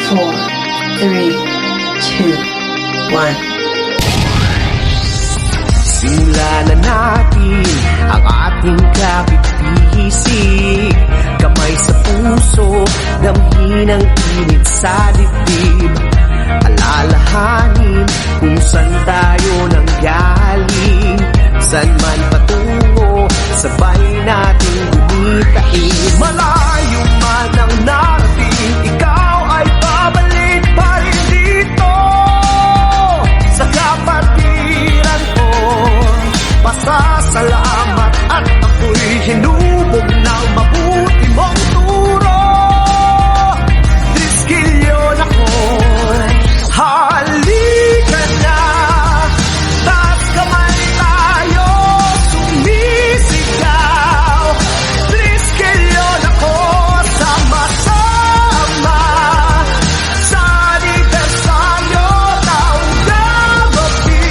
4, 3, 2, 1. Simulan na natin ang ating kapit-bisig. Kamay sa puso, damhin ang init sa dibdib. Alalahanin kung saan tayo nanggaling. Saan man patungo, sabay natin gumitain. Malayo man ang narating, ikaw ay babalik pa rin dito. Sa kapatiran ko, pasasalamat at ako'y hinubog ng mabuti mong turo. Diskilyon ako, halika na, taas kamay tayo, sumisigaw. Diskilyon ako, sama-sama, sa anibersaryo taong gabi.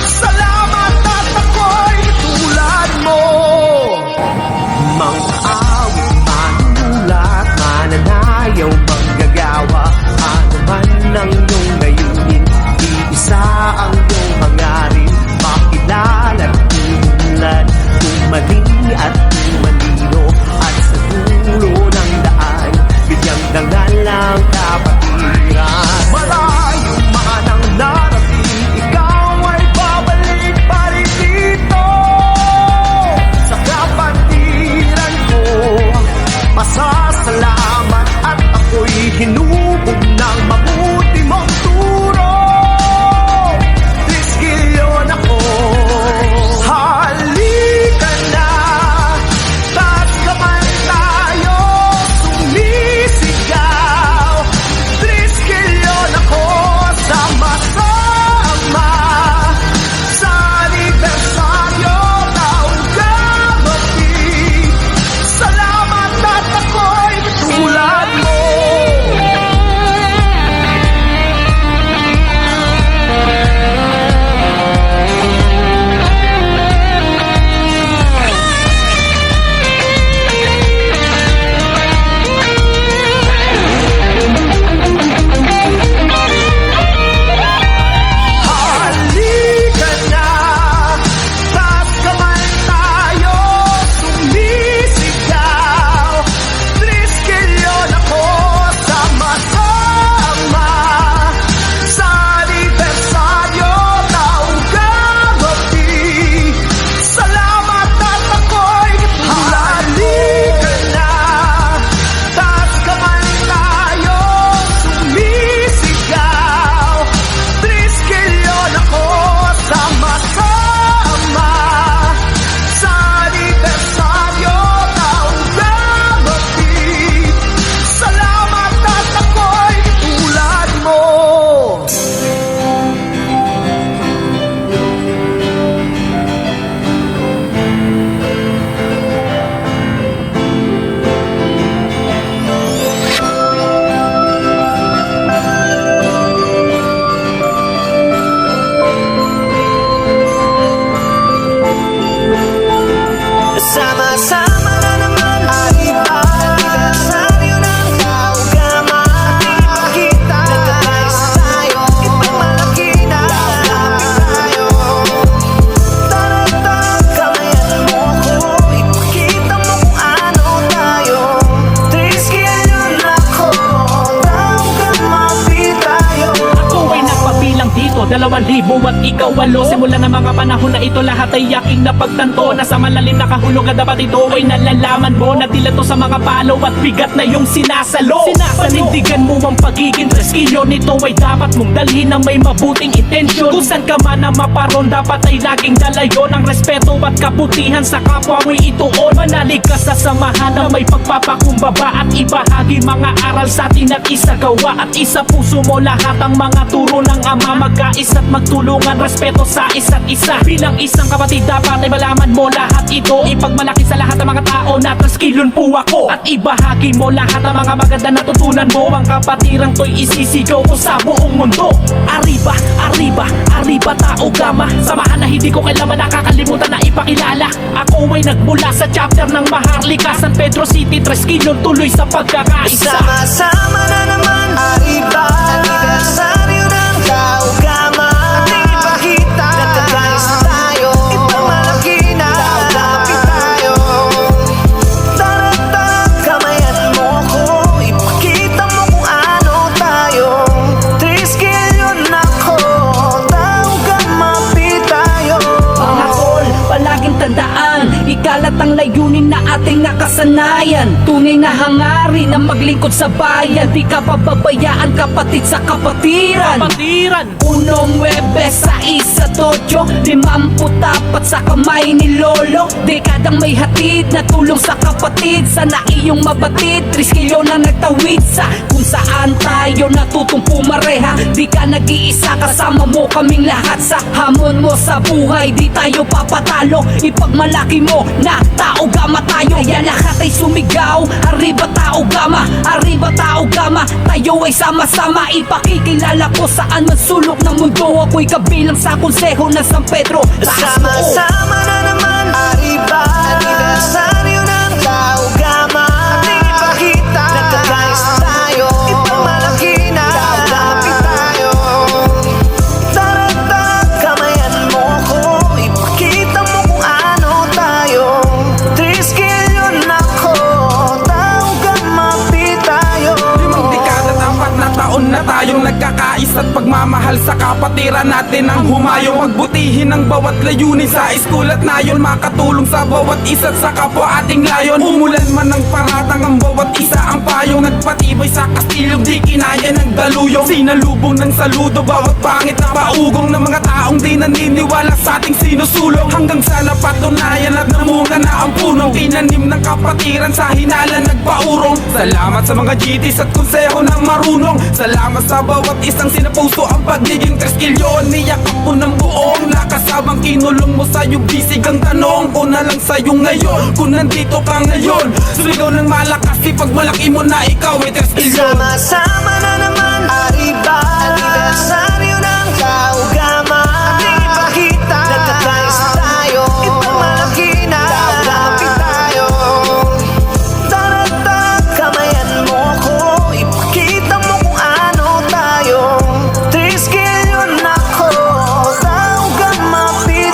Salamat at ako'y tulad mo. Mga awit, manunulat, mananayaw, manggagawa. Ano man ang iyong layunin, iisa ang iyong hangarin. Makilala at tumulan, tumali at tumalino. At sa dulo ng daan, bigyang dangal ng kapatiran. Malayo man ang narating, ikaw ay babalik pa rin dito. Sa kapatiran ko, masasalamat at ako'y hinubog ng mabuti mong turo. Diskilyon ako, halika na, taas kamay tayo, sumisigaw. Diskilyon ako, sama-sama, sa anibersaryo taong gabi. Salamat at ako'y tulad mo. Halika na, taas kamay tayo, sumisigaw. Diskilyon ako, sama-sama, sa anibersaryo taong gabi. Salamat at ako'y tulad mo. Halika na, taas kamay tayo, sumisigaw. Diskilyon ako, sama-sama, sa anibersaryo taong gabi. Salamat at ako'y tulad mo. Sama-sama na naman at anibersaryo ng kaugama. Kita nagkakaisa tayo, ipagmalaki na lapit tayo. Tara-tara, kamayan mo ko, ipakita mo kung ano tayo. Diskilyon ako, taong kamabi tayo. Ako ay nagpabilang dito, 2,000 at ikaw 8. Simula ng mga panahon na ito, lahat ay aking napagtanto. Nasa malalim nakahulog at dapat ito ay nalalaman mo. Na tila to sa mga palo at bigat na yung sinasalo. Panindigan mo ang pagiging diskilyon nito ay dapat mong dalhin ng may mabuting intensyon. Kung saan ka man na maparon, dapat ay laging dala yun ang respeto at kabutihan sa kapwa mo'y ituon. Manalig ka sa samahan na may pagpapakumbaba at ibahagi mga aral sa atin at isagawa. At isa puso mo lahat ang mga turo ng Ama. Magkaisa isa't magtulungan, respeto sa isa't isa. Bilang isang kapatid dapat ay malaman mo lahat ito. Ipagmalaki sa lahat ng mga tao na traskilyon po ako. At ibahagi mo lahat ng mga maganda na tutunan mo. Ang kapatirang to'y isisigaw ko sa buong mundo. Arriba, arriba, arriba tao gama. Samahan na hindi ko kailanman nakakalimutan na ipakilala. Ako ay nagmula sa chapter ng Maharlika, San Pedro City, Traskilyon, tuloy sa pagkakaisa. Sama-sama na naman, arriba. Anibersaryo ng tao gama. Ating ipakita, nagkakaisa tayo. Ipagmalaki na, lapit tayo. Tara, kamayan mo ko. Ipakita mo kung ano tayo. Triskilyon ako, tao gama, tayo. Mga tol, palaging tandaan, ikalat ang layunin na ating nakasanayan. Tunay na hangarin na maglingkod sa bayan. Di ka pababayaan kapatid sa kapatiran. Kapatiran! 1968, 54 sa kamay ni Lolo. Dekadang may hatid na tulong sa kapatid. Sana iyong mabatid, Triskilyon na nagtawid sa kung saan tayo natutong pumareha. Di ka nag-iisa, kasama mo kaming lahat sa hamon mo sa buhay. Di tayo papatalo, ipagmalaki mo na tao gama tayo. Kaya lahat ay sumigaw, arriba tao gama, arriba tao gama. Tayo ay sama-sama, ipakikilala ko saan man sulok ng mundo. Ako'y kabilang sa konseho ng San Pedro. Taas mo! Sama-sama na naman, arriba. Anibersaryo ng tao gama. Ating ipakita, nagkakaisa tayo. Ipagmalaki na, lapit tayo. Tara, kamayan mo ko. Ipakita mo kung ano tayo. Triskilyon ako, tao gama, tayo. Limang dekada, 4 na taon na tayong nagkakaisa at pagmamahal sa kapatiran natin ang humayong. Magbutihin ang bawat layunin sa school at nayon, makatulong sa bawat isa't sa kapwa ating layon. Umulan man ng paratang ang bawat isa ang payong. Nagpatibay sa kastilyo, di kinaya ng daluyong. Sinalubong ng saludo bawat pangit na paugong ng mga taong di naniniwala sa ating sinusulong. Hanggang sa napatunayan at namunga na ang punong tinanim ng kapatiran sa hinala nagpaurong. Salamat sa mga GTs at konseho ng marunong. Salamat sa bawat isang sinapuso ang pagiging Triskilyon. Niyakap ko ng buong lakas habang kinulong mo sa'yo bisig ang tanong ko na lang sa'yo ngayon. Kung nandito ka ngayon, sumigaw ng malakas, ipagmalaki mo na ikaw ay Triskilyon. Sama-sama na naman, arriba. Anibersaryo ng tao gama. Ating ipakita, nagkakaisa tayo. Ipagmalaki na, lapit tayo. Tara, kamayan mo ko. Ipakita mo kung ano tayo. Triskilyon ako, tao gama,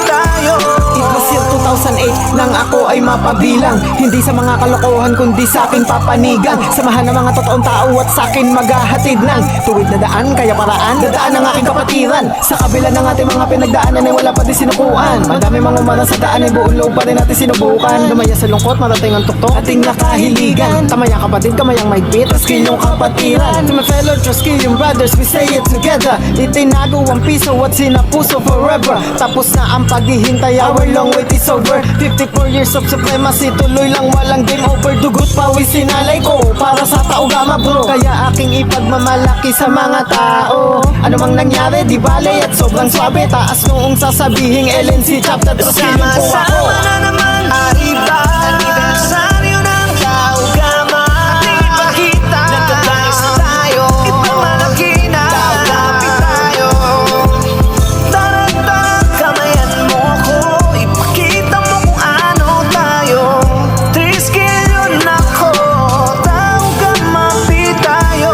tayo. It was year 2008 nang ako ay mapabilang. Hindi sa mga kalokohan kundi sa aking papanigan. Samahan ng mga totoong tao at sa akin maghahatid ng tuwid na daan, kaya paraan dadaan ng aking kapatiran. Sa kabila ng ating mga pinagdaanan ay wala pa din sinukuan. Madami mga umana sa daan ay buong loob pa rin natin sinubukan. Lumaya sa lungkot, marating ang tuktok ating nakahiligan. Tamayang kapatid, kamayang maigpit, Traskilyong kapatiran. To my fellow Traskilyong brothers, we say it together. Itinago ang piso at sinapuso forever. Tapos na ang paghihintay, our long wait is over. 54 years of supremacy, tuloy lang walang game over. Dugot pawis sinalay ko para sa tao gama bro. Kaya aking ipagmamalaki sa mga tao. Ano mang nangyari di bale at sobrang swabe. Taas noong sasabihing LNC chapter Traskilyon po ako. Sama-sama na naman, arriba. Anibersaryo ng tao gama. Ating ipakita, nagkakaisa tayo. Ipagmalaki na, lapit tayo. Tara, kamayan mo ko. Ipakita mo kung ano tayo. Triskilyon ako, tao gama, tayo.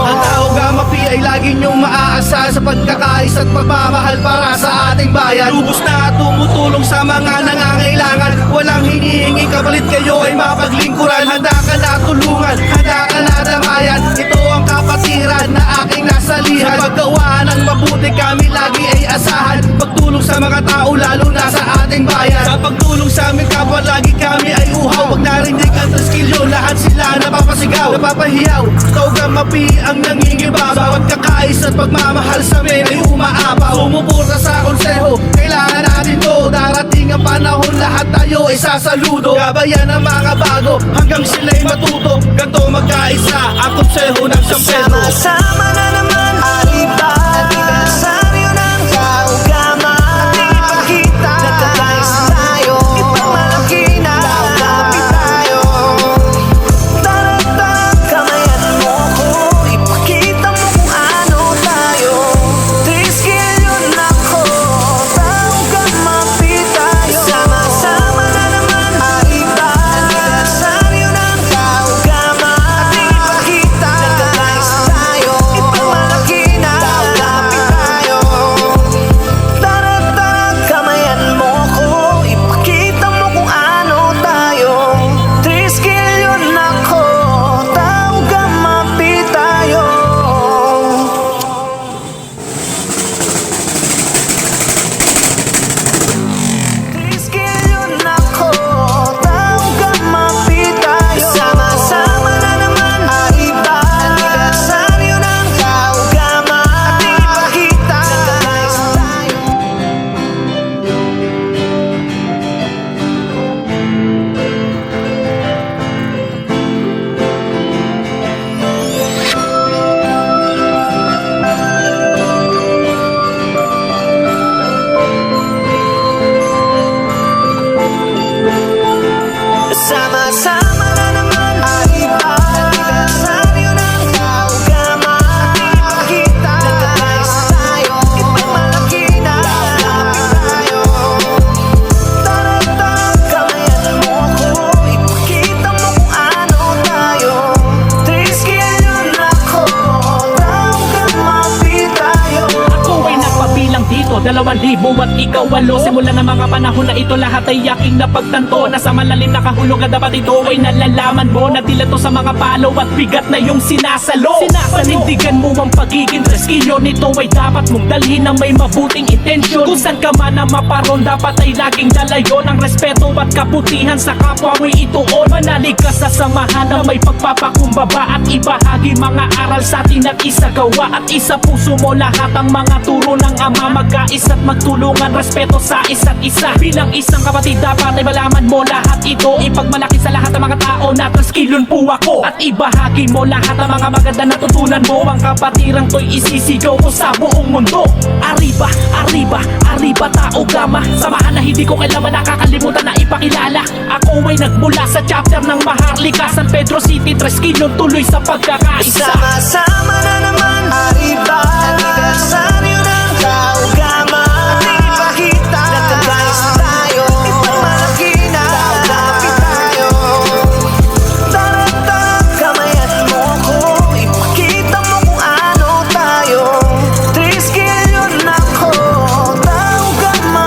Ang tao gama P ay lagi niyong maaasa sa pagkakais at pagmamahal para sa ating bayan. Lubos na tumutulong sa mga nangangailangan. Walang hinihingi kapalit, kayo ay mapaglingkuran. Handa ka na tulungan, handa ka na damayan. Ito ang kapatiran na aking nasalihan. Sa paggawa ng mabuti kami lagi ay asahan. Pagtulong sa mga tao lalo na sa ating bayan. Sa pagtulong sa aming kapwa lagi kami ay uhaw. Pag narinig ang Traskilyon, lahat sila napapasigaw, napapahiyaw. Tao gama P ang nangingibaw. Bawat kakais at pagmamahal sa amin ay umaapaw. Sumuporta sa konseho, kailangan natin to. Darating ang panahon, lahat tayo ay sasaludo. Gabayan ang mga bago hanggang sila'y matuto. Ganto magkaisa ang konseho ng San Pedro. Sama-sama na naman, arriba. Anibersaryo ng Sama-sama na naman, Arriba. Anibersaryo ng Taugama. Ipakita, nagkakaisa tayo. Ipagmalaki na, lapit tayo. Tara-tara, kamayan mo ko. Ipakita mo kung ano tayo. Triskill yun ako. Taugama, tayo. Ako ay nagpabilang dito 2,000 at ikaw 8. Simula ng mga panahon na ito, lahat ay aking napagtanto. Nasa malalim na kahulugan, dapat ito ay nalalaman mo. Na tila to sa mga palo at bigat na yung sinasalo. Panindigan mo ang pagiging treskilyo nito ay dapat mong dalhin ng may mabuting intensyon. Kung saan ka man na maparon, dapat ay laging dalayon ang respeto at kabutihan sa kapwa mo'y ituon. Manalig ka sa samahan na may pagpapakumbaba at ibahagi mga aral sa atin at isagawa. At isa puso mo lahat ang mga turo ng ama. Magkais at magtulungan, respeto sa isa't isa. Bilang isang kapatid, dapat ay malaman mo lahat ito. Ipagmalaki sa lahat ng mga tao na treskilyon po ako. At ibahagi mo lahat ang mga maganda na tutunan mo. Ang kapatirang to'y isisigaw ko sa buong mundo. Arriba, arriba, arriba Taugama. Samahan na hindi ko kailanman nakakalimutan na ipakilala. Ako ay nagmula sa chapter ng Maharlika, San Pedro City, treskilyon tuloy sa pagkakaisa. Sama-sama na naman, Arriba. Anibersaryo ng Taugama. Ipakita, nagkakaisa tayo. Ipagmalaki na, lapit tayo. Tara-tara, kamayan mo ko. Ipakita mo kung ano tayo. Triskill yun ako. Taugama,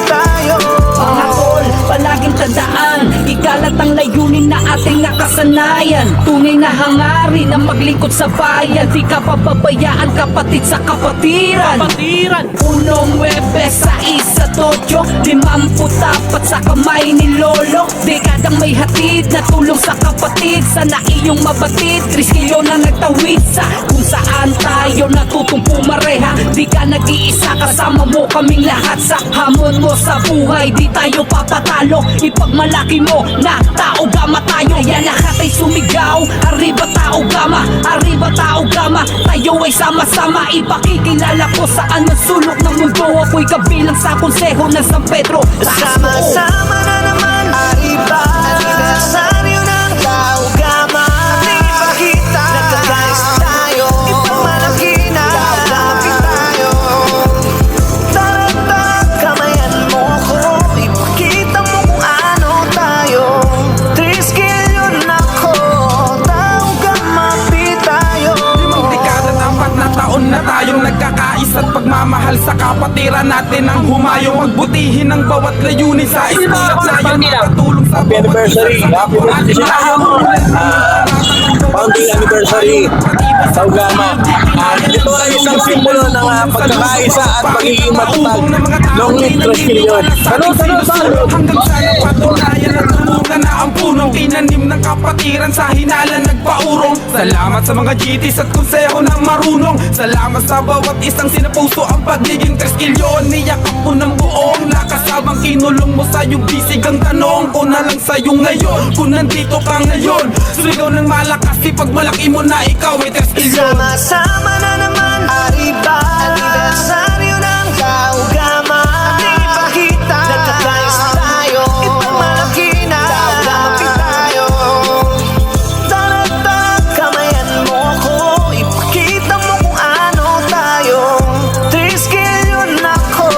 tayo. Mga tol, palaging tandaan, ikalat ang layunin na ating nakasanayan. Tunay na hangarin ang maglingkod sa bayan. Di ka pababayaan, kapatid sa kapatiran. Kapatiran! 1-9-6-8 54 sa kamay ni Lolo. Dekadang may hatid na tulong sa kapatid. Sana iyong mabatid, triskilyo na nagtawid sa kung saan tayo natutong pumareha. Di ka nag-iisa, kasama mo kaming lahat. Sa hamon mo sa buhay, di tayo papatalo. Ipagmalaki mo na Taugama tayo. Yan lahat ay sumigaw, Arriba Taugama, Arriba Taugama. Tayo ay sama-sama, ipakikilala ko saan man sulok ng mundo. Ako'y kabilang sa konseho ng San Pedro. Taas mo. Sama-sama na naman, Arriba. Anibersaryo ng Taugama. Ipakita, nagkakaisa tayo. Ipagmalaki na, lapit tayo. Tara-tara, kamayan mo ko. Ipakita mo kung ano tayo. Triskill yun ako. Taugama, tayo. Limang dekada at 4 na taon na tayong nagkakais at pagmamahal sa kapatiran natin ang humayo. Pagbutihin ang bawat layunin sa iskulat na yun, makatulong sa bawat anniversary. isa sa kapwa Happy ating birthday. Founding anniversary, Taugama. Ito ay isang simbolo ng pagkakaisa at pagiging matatag. Long live treskilyon. Salud! Hanggang sa napatunayan at tumugan na ang punong tinanim ng kapatiran sa hinala nagpaurong. Salamat sa mga GTs at konseho ng marunong. Salamat sa bawat isang sinapuso ang pagiging treskilyon. Niyakap mo ng buong lakas habang kinulong mo sa iyong bisig. Ang tanong ko na lang sa'yo ngayon, kung nandito ka ngayon, sumigaw ng malakas, ipagmalaki mo na ikaw ay treskilyon. Sama-sama na naman, Arriba. Anibersaryo ng Taugama. Ipakita, nagkakaisa tayo. Ipagmalaki na, lapit tayo. Tara-tara, kamayan mo ko. Ipakita mo kung ano tayo. Triskill yun ako.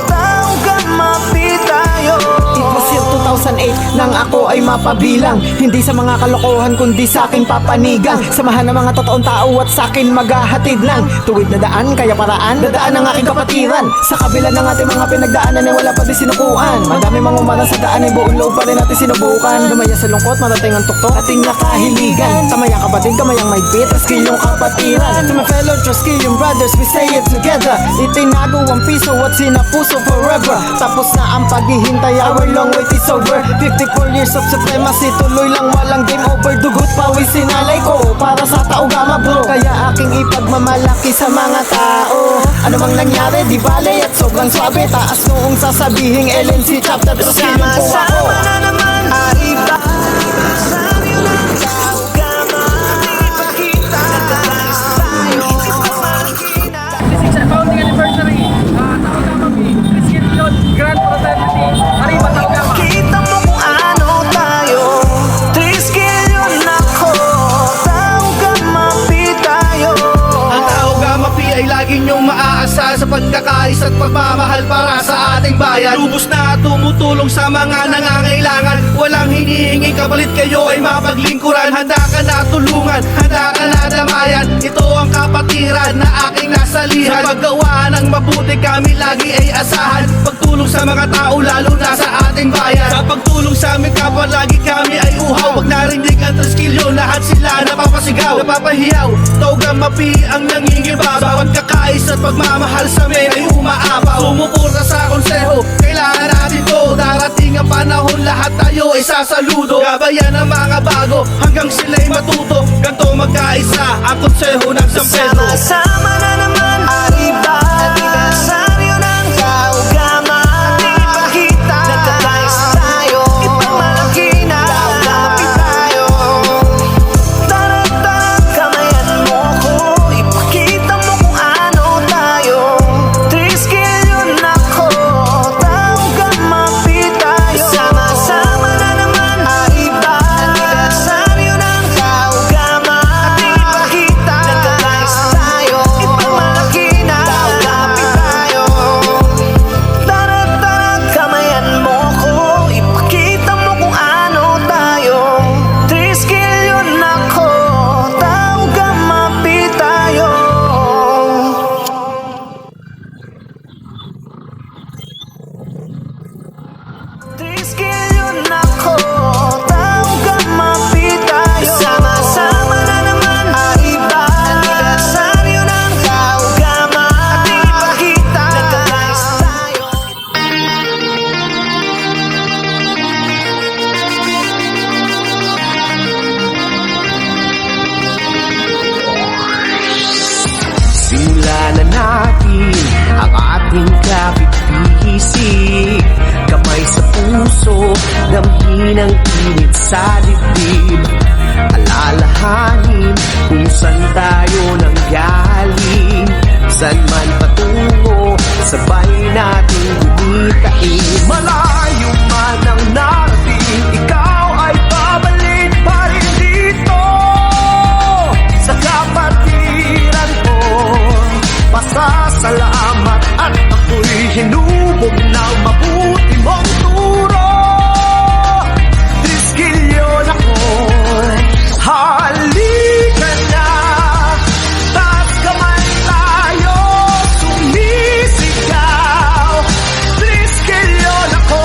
Taugama, tayo. It was year 2008 nang ako ay mapabilang. Hindi sa mga kalokohan kundi sa aking papanigan. Samahan ng mga totoong tao at sa akin maghahatid ng tuwid na daan, kaya paraan, dadaan ng aking kapatiran. Sa kabila ng ating mga pinagdaanan ay wala pa din sinukuan. Madami mga umarang sa daan ay buong loob pa rin natin sinubukan. Lumaya sa lungkot, marating ang tuktok, ating nakahiligan. Tamaya kapatid, kamayang may bit, Treskilyon kapatiran. To my fellow Treskilyon brothers, we say it together. Itinago ang piso at sinapuso forever. Tapos na ang paghihintay, our long wait is over. 54 years of supremacy, tuloy lang walang game over. Dugot pawis sinalay ko para sa Taugama bro. Kaya aking ipagmamalaki sa mga tao. Ano mang nangyari, di bale at sobrang swabe. Taas noong sasabihing LNC chapter Treskilyon po ako. Sama-sama na naman, Arriba. Anibersaryo ng Taugama. Ipakita, nagkakaisa tayo. Ipagmalaki na. Founding anniversary, Taugama P, Treskilyon, Grand Fraternity, Arriba Taugama. Kita mo kung ano tayo. pagkakais at pagmamahal para sa ating bayan. Lubos na tumutulong sa mga nangangailangan, walang hinihingi kapalit, kayo ay mapaglingkuran. Handa ka na tulungan, handa ka na damayan, ito ang kapatiran na aking nasalihan. Sa paggawa ng mabuti kami lagi ay asahan, pagtulong sa mga tao lalo na sa ating bayan. Sa pagtulong sa aming kapwa lagi kami ay uhaw, pag narinig ang Triskilyo lahat sila napapasigaw, napapahiyaw. Taugang mapi ang nangingibabaw, bawat kakais at pagmamahal sa amin ay umaapaw. Sumuporta sa konseho, kailangan natin to, darating ang panahon lahat tayo ay sasaludo. Gabayan ang mga bago hanggang sila'y matuto, ganto magkaisa ang konseho ng San Pedro. Sama-sama na naman, Arriba, anibersaryo ng Taugama. Ating ipakita, nagkakais tayo, ipagmalaki na Taugama tayo. Tara-tara, kamayan mo ko, ipakita mo kung ano tayo. Triskilyo na ko, Taugama tayo. Sama-sama na naman, Arriba, anibersaryo ng Taugama. Ating ipakita, nagkakais tayo, ipagmalaki na Taugama tayo. Tara-tara, kamayan mo ko, ipakita mo kung ano tayo. Triskilyo na ko, Taugama tayo. Triskilyo na ko, Taugama tayo. Sama-sama na naman, Arriba, anibersaryo ng Taugama. Ating ipakita, nagkakais tayo. Simulan na natin ang ating kapit-bisig. Kamay sa puso, damhin ang init sa dibdib. Alalahanin kung saan tayo nanggaling, saan man patungo, sabay natin gumitain. Malayo man ang narating, ikaw ay babalik pa rin dito sa kapatiran ko. Pasasalamat at ako'y hinubog ng mabuti mong turo. Triskilyo na ko, halika na, taas kamay tayo, sumisigaw. Triskilyo na ko,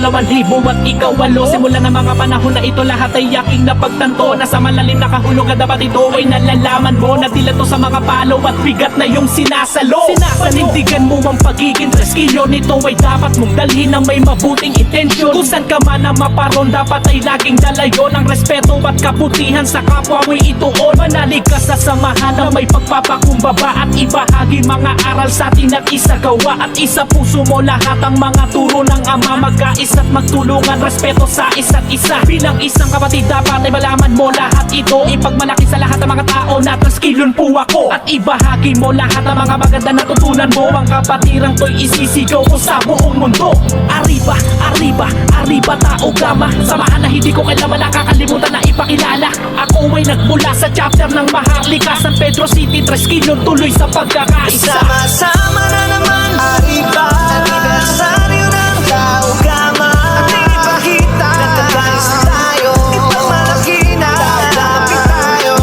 2000 at ikaw 8. Simula ng mga panahon na ito, lahat ay aking napagtanto. Nasa malalim na kahulog at dapat ito ay nalalaman mo. Nadila to sa mga palo at bigat na yung sinasalo. Panindigan mo ang pagiging treskilyo nito ay dapat mong dalhin ng may mabuting intensyon. Kung saan ka man na maparon, dapat ay laging dalayon ang respeto at kabutihan sa kapwa mo'y ituon. Manalig ka sa samahan na may pagpapakumbaba at ibahagi mga aral sa atin at isagawa. At isa puso mo lahat ang mga turo ng ama. Magkais at magtulungan, respeto sa isa't isa. Bilang isang kapatid dapat ay malaman mo lahat ito. Ipagmalaki sa lahat ng mga tao na treskilyon po ako. At ibahagi mo lahat ng mga maganda na tutunan mo. Ang kapatirang to'y isisigaw ko sa buong mundo. Arriba, arriba, arriba tao gama. Samahan na hindi ko kailanman nakakalimutan na ipakilala. Ako ay nagmula sa chapter ng Maharlika, San Pedro City, treskilyon tuloy sa pagkakaisa. Sama-sama na naman, arriba. Anibersaryo ng tao gama. Ating ipakita, nagkakais tayo. Ipagmalaki na, lapit tayo.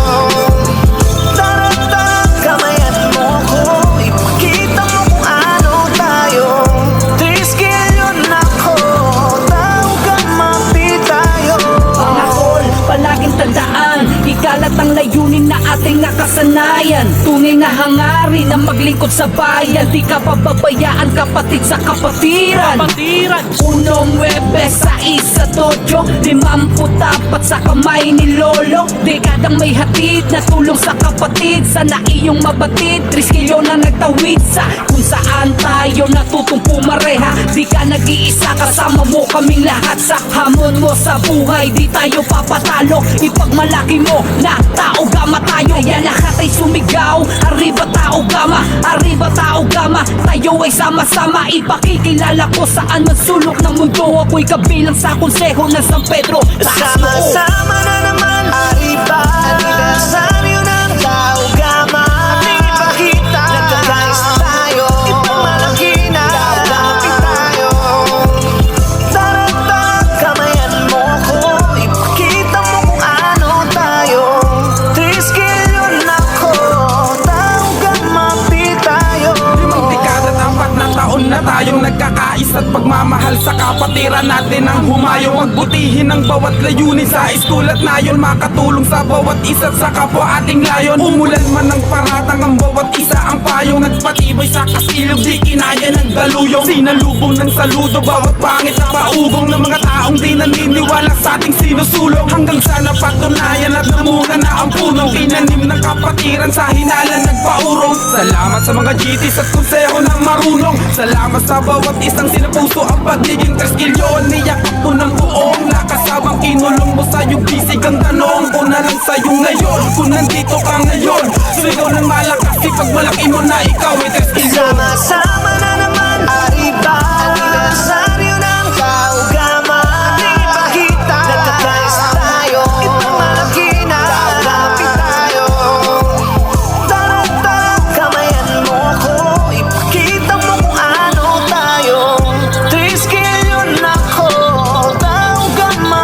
Tara, kamayan mo ko. Ipakita mo kung ano tayo. Triskilyon ako, tao gama, tayo. Mga tol, palaging tandaan, ikalat ang layunin na ating nakasanayan. Tunay na hangarin na maglingkod sa bayan. Di ka pababayaan kapatid sa kapatiran. Unong Webes, 6-8, 54 sa kamay ni Lolo. Dekadang may hatid na tulong sa kapatid. Sana iyong mabatid, triskilyo na nagtawid sa kung saan tayo natutong pumareha. Di ka nag-iisa, kasama mo kaming lahat. Sa hamon mo sa buhay, di tayo papatalo. Ipagmalaki mo na tao gama tayo. Kaya lahat ay sumigaw, arriba tao gama, arriba tao gama. Tayo ay sama-sama, ipakikilala ko saan man sulok ng mundo. Ako'y kabilang sa konseho ng San Pedro. Taas mo. Sama-sama na naman, arriba. Anibersaryo ng tao gama. Ating ipakita, nagkakais tayo. Ipagmalaki na, lapit tayo. Tara, kamayan mo ko. Ipakita mo kung ano tayo. Triskilyon ako, tao gama, tayo. Limang dekada at 4 na taon na tayong nagkakais at pagmamahal sa kapatiran natin ang humayo. Magbutihin ang bawat layunin sa school at nayon, makatulong sa bawat isa't sa kapwa ating layon. Umulan man ng paratang ang bawat isa ang payong nagpatibay sa kasilog, di kinaya ng daluyong. Sinalubong ng saludo bawat pangit na paugong ng mga taong di naniniwala sa ating sinusulong. Hanggang sa napatunayan at namunga na ang punong inanim ng kapatiran sa hinala nagpaurong. Salamat sa mga GTs at konseho ng marunong. Salamat sa bawat isang sinapuso ang pagiging treskilyon. Niyakap mo ng buong lakas habang kinulong mo sa iyong bisig ang tanong ko na lang sa'yo ngayon. Kung nandito ka ngayon, sigaw ng malakas, ipagmalaki mo na ikaw ay treskilyon. Sama-sama na naman, arriba. Anibersaryo ng tao gama. Ating ipakita, nagkakais tayo. Ipagmalaki na, lapit tayo. Tara, kamayan mo ko. Ipakita mo kung ano tayo. Triskilyon ako, tao gama,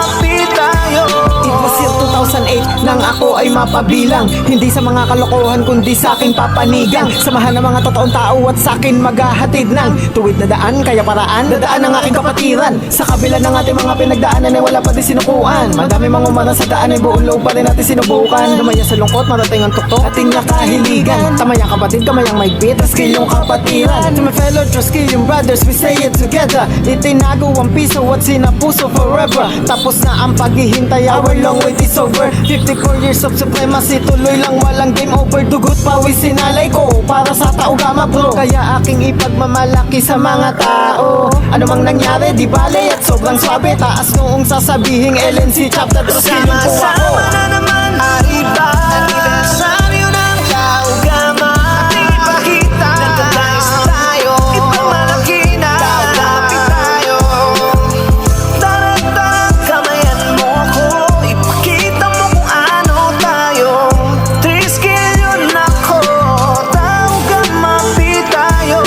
tayo. It was year 2008 nang ako ay mapabilang. Hindi sa mga kalokohan kundi sa aking papanigang. Samahan ng mga totoong tao at sa akin maghahatid ng tuwid na daan, kaya paraan, dadaan ng aking kapatiran. Sa kabila ng ating mga pinagdaanan ay wala pa din sinukuan. Madami mga umarang sa daan ay buong loob pa rin natin sinubukan. Lumaya sa lungkot, marating ang tuktok, ating nakahiligan. Tamayang kapatid, kamayang maigpit, Treskilyong kapatiran. To my fellow Treskilyong brothers, we say it together. Itinago ang piso at sinapuso forever. Tapos na ang paghihintay, our long wait is over. 54 years of supremacy, tuloy lang walang game over. Dugot pawis sinalay ko para sa tao gama bro. Kaya aking ipagmamalaki sa mga tao. Ano mang nangyari di bale at sobrang swabe. Taas noong sasabihing LNC chapter Treskilyong po ako. Sama-sama na naman, arriba. Anibersaryo ng tao gama. Ating ipakita, nagkakais tayo. Ipagmalaki na, lapit tayo. Tara, kamayan mo ko. Ipakita mo kung ano tayo. Triskilyon ako, tao gama, tayo.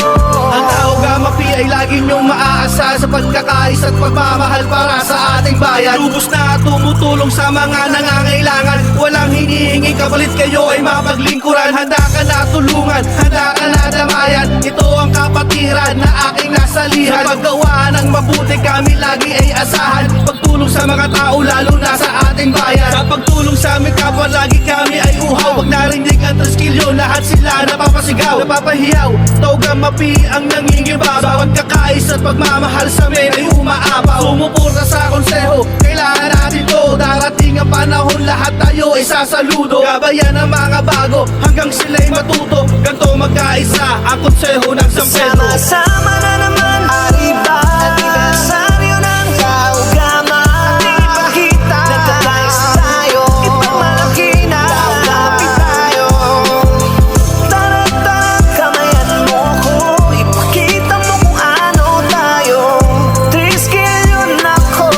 Ang tao gama P ay ay lagi niyong maaasa sa pagkakais at pagmamahal para sa ating bayan. Lubos na tumutulong sa mga nangangailangan, walang hinihingi kapalit, kayo ay mapaglingkuran. Handa ka na tulungan, handa ka na damayan, ito ang kapatiran na aking nasalihan. Sa paggawa ng mabuti kami lagi ay asahan, pagtulong sa mga tao lalo na sa ating bayan. Sa pagtulong sa aming kapwa lagi kami ay uhaw, pag narinig ang Triskilyo lahat sila napapasigaw, napapahiyaw. Tauga mapi ang nangingibabaw, sa pagkakais at pagmamahal sa amin ay umaabaw. Sumuporta sa konseho, kailangan natin to. Darating ang panahon, lahat tayo ay sasaludo. Gabayan ang mga bago hanggang sila'y matuto. Ganto magkaisa ang konseho ng San Pedro. Sama-sama na naman, Arriba, anibersaryo ng Taugama. Ating ipakita, nagkakais tayo, ipagmalaki na, kapit tayo. Tara-tara, kamayan mo ko, ipakita mo kung ano tayo. Triskilyo na ko,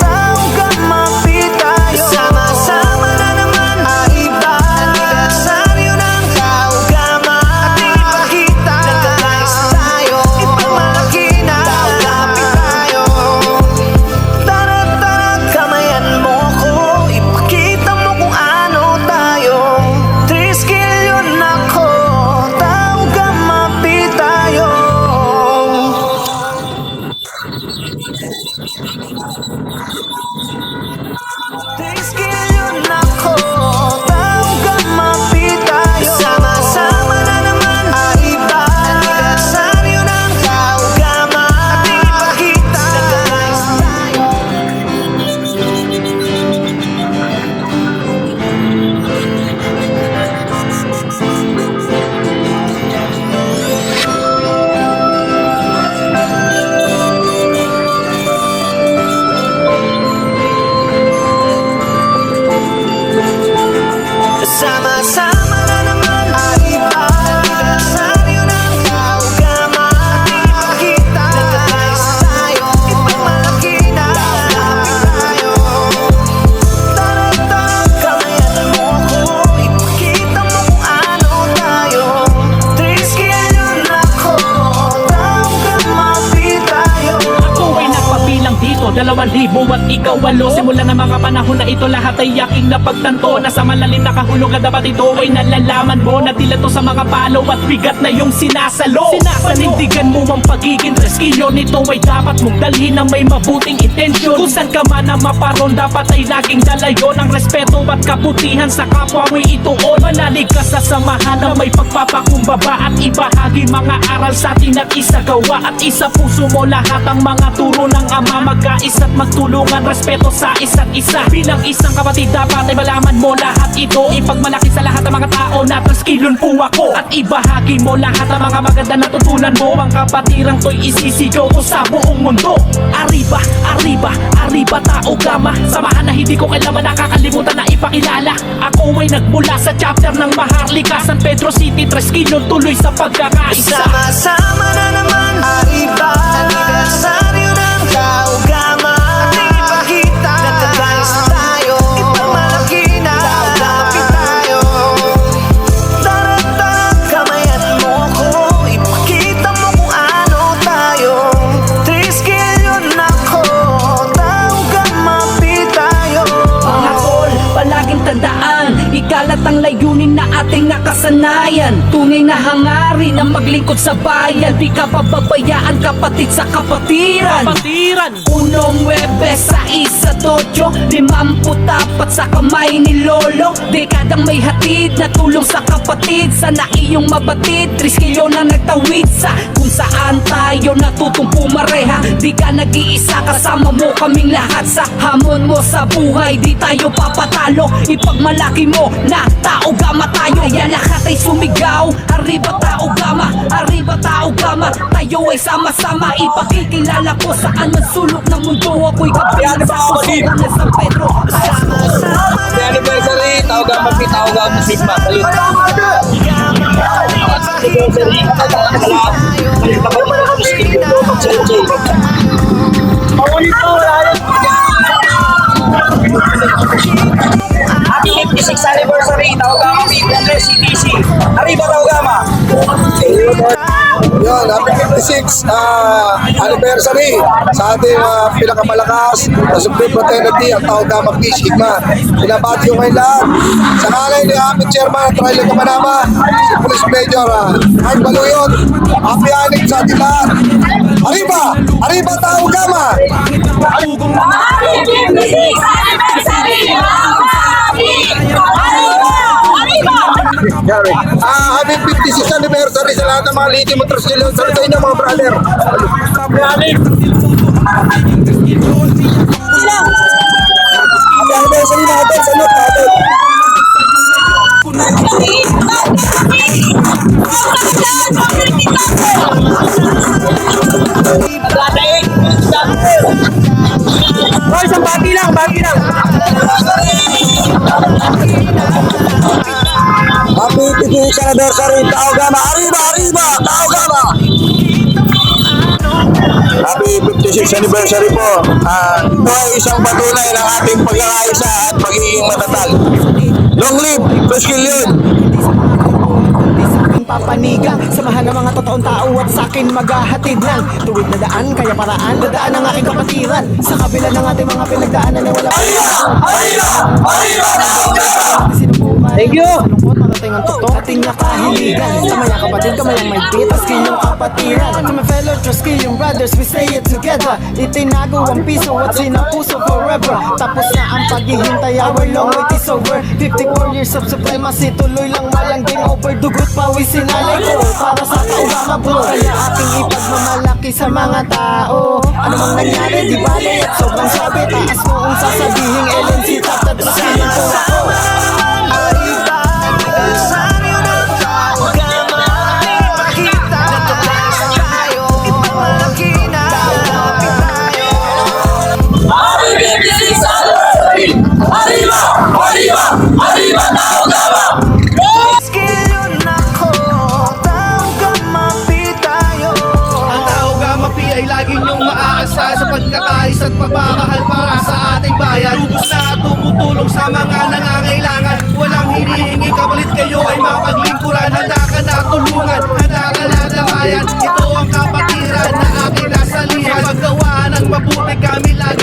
Taugama, pit tayo. Sama-sama na naman, Arriba, anibersaryo ng Taugama. Ating ipakita, nagkakais tayo, ipagmalaki na, kapit tayo. Tara-tara, kamayan mo ko, ipakita mo kung ano tayo. Triskilyo na ko, Taugama, pit tayo. Triskilyo na ko, Taugama, pit tayo. Sama-sama na naman, Arriba, anibersaryo ng Taugama. Ating ipakita, nagkakais tayo. Sama-sama na naman, Arriba, anibersaryo ng Taugama. Ating ipakita, nagkakais tayo, ipagmalaki na, kapit tayo. Tara-tara, kamayan mo ko, ipakita mo kung ano tayo. Triskilyo na ko, Taugama, pit tayo. Ako ay nagpabilang dito, 2,000 at ikaw 8. Simula ng mga panahon na ito, lahat ay aking napagtanto. Nasa malalim na kahulog at dapat ito ay nalalaman mo, na tila to sa mga palo at bigat na yung sinasalo. Panindigan mo ang pagiging Triskilyo nito ay dapat mong dalhin ng may mabuting intensyon. Kung saan ka man na maparon, dapat ay laging dalayon ang respeto at kabutihan sa kapwa mo'y ituon. Manalig ka sa samahan na may pagpapakumbaba at ibahagi mga aral sa atin at isagawa. At isa puso mo lahat ang mga turo ng ama, magkais at magtulungan, respeto sa isa't isa. Bilang isang kapatid dapat ay malaman mo lahat ito, ipagmalaki sa lahat ng mga tao na Triskilyon po ako. At ibahagi mo lahat ang mga maganda na tutunan mo, ang kapatirang to'y isisigaw ko sa buong mundo. Arriba, Arriba, Arriba, Taugama, samahan na hindi ko kailanman nakakalimutan na ipakilala. Ako ay nagmula sa chapter ng Maharlika, San Pedro City, Triskilyon tuloy sa pagkakaisa. Sama-sama na naman, Arriba, anibersaryo ng Taugama. Ating ipakita, nagkakais tayo, ipagmalaki na, kapit tayo. Tara-tara, kamayan mo ko, ipakita mo kung ano tayo. Triskilyo na ko, Taugama, pit tayo. Mga tol, palaging tandaan, ikalat ang layunin na ating nakasanayan. Tunay na hangarin ang maglingkod sa bayan, di ka pababayaan kapatid sa kapatiran. Kapatiran! 1-9-6-8 54 sa kamay ni Lolo, dekadang may hatid na tulong sa kapatid. Sana iyong mabatid, Triskilyo na nagtawid sa kung saan tayo natutong pumareha. Di ka nag-iisa, kasama mo kaming lahat sa hamon mo sa buhay. Di tayo papatalo, ipagmalaki mo na Taugama tayo. Kaya lahat ay sumigaw, Arriba, Taugama, Arriba, Taugama. Tayo ay sama-sama, ipakikilala ko saan man sulok ng mundo. Ako'y kapiyan sa susunod ng San Pedro. Happy anniversary, Taugama Pit, Taugama Sigma. Salute. Anniversary, Happy 56th anniversary, Taugama Pit, CDC. Arriba, Taugama. Yun, happy 56 anniversary sa ating pinakamalakas na Supreme Fraternity at Tau Gamma Pi Sigma. Pinabati ko kayo lahat. Sa kalay ni aming chairman at Trailer Kamanama, si Police Major Mark Baluyot. Happy anig sa ating lahat. Arriba! Arriba Tau Gamma! Happy 56 anniversary sa lahat ng mga lady mo Trusquillo. Salut sa inyo mga brother. Happy anniversary natin. Salut natin. Hoy, isang bati lang. Happy 56 anniversary Tau Gamma. Arriba! Arriba! Tau Gamma! Happy 56 anniversary po. Ito ay isang patunay ng ating pagkakaisa at pagiging matatag. Long live Trusquillo! Papanigan, samahan ng mga totoong tao at sa akin maghahatid ng tuwid na daan, kaya paraan, dadaan ang aking kapatiran sa kabila ng ating mga pinagdaanan na wala. Thank you! Lungkot, marating ang totoo, ating nakahiligan. Kamaya kapatid, kamayang may bit, askin yung kapatiran. To my fellow Trusquillo brothers, we say it together. Itinago ang piso at sinapuso forever. Tapos na ang paghihintay, our long wait is over. 54 years of supremacy, tuloy lang walang game over. Dugot pawis sinalay ko para sa Taugama bro. Kaya aking ipagmamalaki sa mga tao. Ano mang nangyari, di bale at sobrang sabi. Taas mo ang sasabihin, LNC top at Trusquillo po ako. Sa pagkakais at pagmamahal para sa ating bayan. Lubos na tumutulong sa mga nangangailangan. Walang hinihingi kapalit, kayo ay mapaglingkuran. Handa ka na tulungan, handa ka na damayan. Ito ang kapatiran na aking nasalihan. Paggawa ng mabuti kami lagi